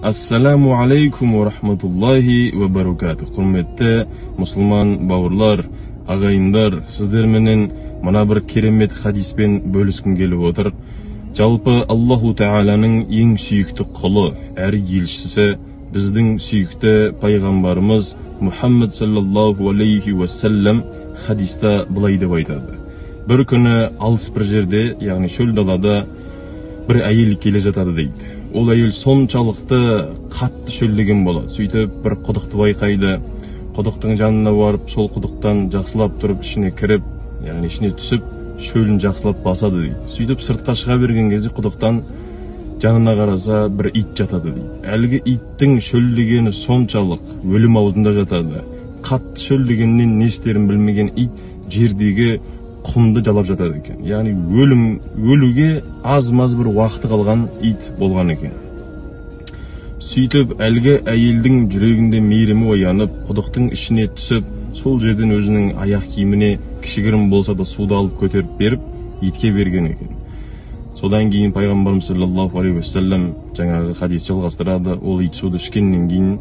Assalamu alaikum wa rahmatullahi wa barakatuh. Hurmatli musulmon bavurlar, agayinlar, sizler menen mana bir keremet hadispen bölüsküm gelip otur. Жалпы Аллаху Тааланың ең сүйікті құлы, әрі елшісі, біздің сүйікті пайғамбарымыз Мұхаммад саллаллаху алейхи вассалам хадиста былай деп айтады. Bir күні алыс бір жерде, яғни шөл далада бір әйел келе жатады дейді. Ол әйел соншалықты қатты шөлдеген болады. Сөйтіп бір құдықты байқайды. Құдықтың жанына барып, сол құдықтан жақсылап тұрып, ішіне кіріп, яғни ішіне түсіп, шөлін жақсылап басады дейді. Сөйтіп сыртқа шыға берген кезде құдықтан жанына қараса бір ит жатады дейді. Әлгі иттің шөлдегені соншалық өлім аузында жатады. Қатты шөлдегеннен не істерін білмеген ит жердегі құмды жалап жатады екен. Яғни өлуге аз-маз бір уақыты қалған ит болған екен. Сөйтіп әлгі әйелдің жүрегінде мейірімі оянып, құдықтың ішіне түсіп, сол жерден өзінің аяқ киіміне кішігірім болса да суды алып көтеріп беріп, итке берген екен. Содан кейін пайғамбарымыз саллаллаху алейхи вассалам жаңағы хадис жалғастырады. Ол ит суды ішкеннен кейін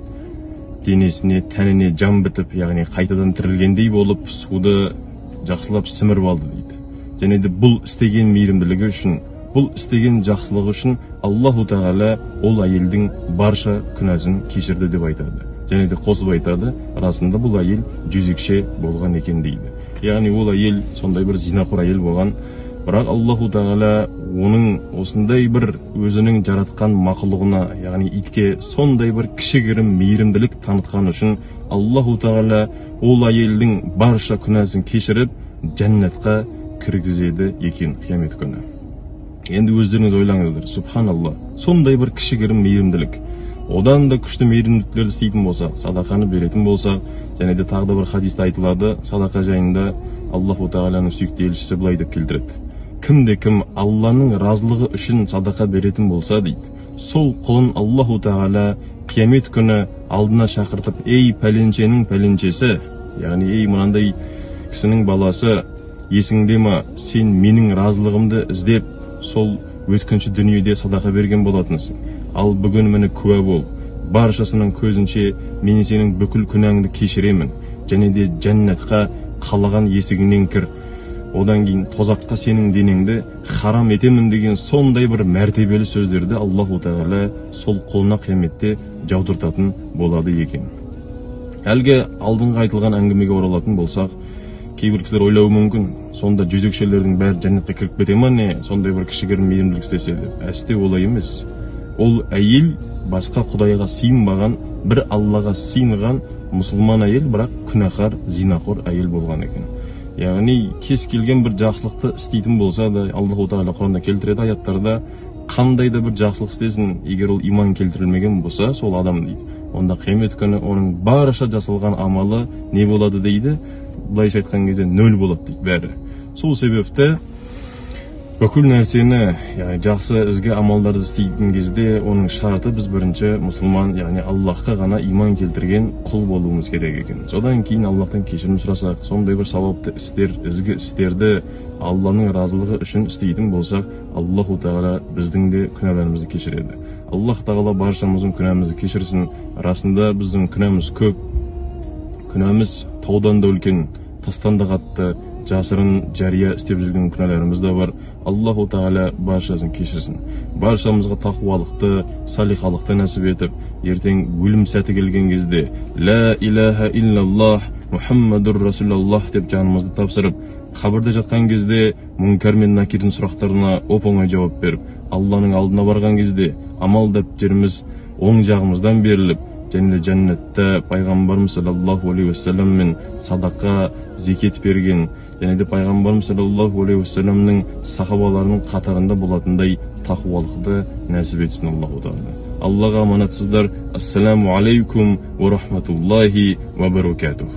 денесіне, тәніне жан бітіп, яғни қайтадан тірілгендей болып, суды жақсылап сіміріп алды дейді. Және де бұл істеген мейірімділігі үшін, бұл істеген жақсылығы үшін Аллаху Тағала ол әйелдің барша күнәсін кешірді деп айтады. Және де қосып айтады, расында бұл әйел жезөкше болған екен дейді. Яғни ол әйел сондай бір зинақор әйел болған, бірақ Аллаху Тағала оның осындай бір өзінің жаратқан мақұлығына, яғни итке сондай бір кішігірім мейірімділік танытқан үшін Аллаху Тағала ол әйелдің барша күнәсін кешіріп, жәннатқа кіргізеді екен қиямет күні. Енді өздеріңіз ойлаңыздар, субханалла, сондай бір кішігірім мейірімділік. Одан да күшті мейірімділіктерді істейтін болсақ, садақаны беретін болсақ, және де тағы да бір хадисте айтылады, садақа жайында Аллаху Тағаланың сүйікті елшісі былай деп келтіреді. Кімде-кім Алланың разылығы үшін садақа беретін болса дейді, сол құлын Аллаху Тағала қиямет күні алдына шақыртып, ей пәленшенің пәленшесі, яғни ей мынандай кісінің баласы, есіңде ма, сен менің разылығымды іздеп, сол өткінші дүниеде садақа берген болатынсың. Ал бүгін мені куә бол, баршасының көзінше мен сенің бүкіл күнәңді кешіремін, және де жәннатқа қалаған есігінен кір. Одан кейін тозаққа сенің денеңді харам етемін деген сондай бір мәртебелі сөздерді Аллаху Тағала сол құлына қияметте жаудыртатын болады екен. Әлгі алдыңғы айтылған әңгімеге оралатын болсақ, кейбір кісілер ойлауы мүмкін, сонда жезөкшелердің бәрі жәннатқа кіріп кете ме не, сондай бір кішігірім мейірімділік істесе деп. Әсте олай емес. Ол әйел басқа құдайға сыйынбаған, бір Аллаға сыйынған мұсылман әйел, бірақ күнәһар, зинақор әйел болған екен. Яғни кез келген бір жақсылықты істейтін болса да, Аллаху Тағала Құранда келтіреді аяттарда, қандай да бір жақсылық істесін, егер ол иман келтірілмеген болса, сол адам дейді. Онда қиямет күні оның барша жасалған амалы не болады дейді? Былайша айтқан кезде нөл болады дейді бәрі. Сол себепті бүкіл нәрсені, яғни жақсы ізгі амалдарды істейтін кезде оның шарты біз бірінші мұсылман, яғни Аллахқа ғана иман келтірген құл болуымыз керек екен. Содан кейін Аллахтан кешірім сұрасақ, сондай бір сауапты істер, ізгі істерді Алланың разылығы үшін істейтін болсақ, Аллаху Тағала біздің де күнәларымызды кешіреді. Аллах Тағала баршамыздың күнәмізді кешірсін. Расында біздің күнәміз көп, күнәміз таудан да үлкен, тастан да қатты, жасырын жария істеп жүрген күнәларымыз да бар. Аллаху Тағала баршасын кешірсін. Баршамызға тақуалықты, салихалықты нәсіп етіп, ертең өлім сәті келген кезде «Ла илаха иллаллах, Мұхаммадур Расулаллах» деп жанымызды тапсырып, қабірде жатқан кезде мұнкар мен накирдің сұрақтарына оп-оңай жауап беріп, Алланың алдына барған кезде амал дәптеріміз оң жағымыздан беріліп, және де жәннатта пайғамбарымыз саллаллаху алейхи вассаламмен садақа, зекет берген, және де пайғамбарымыз саллаллаху алейхи вассаламның сахабаларының қатарында болатындай тақуалықты нәсіп етсін Аллаху Тағала. Аллаға аманатсыздар. Ассаламу алейкум ва рахматуллахи ва баракатух.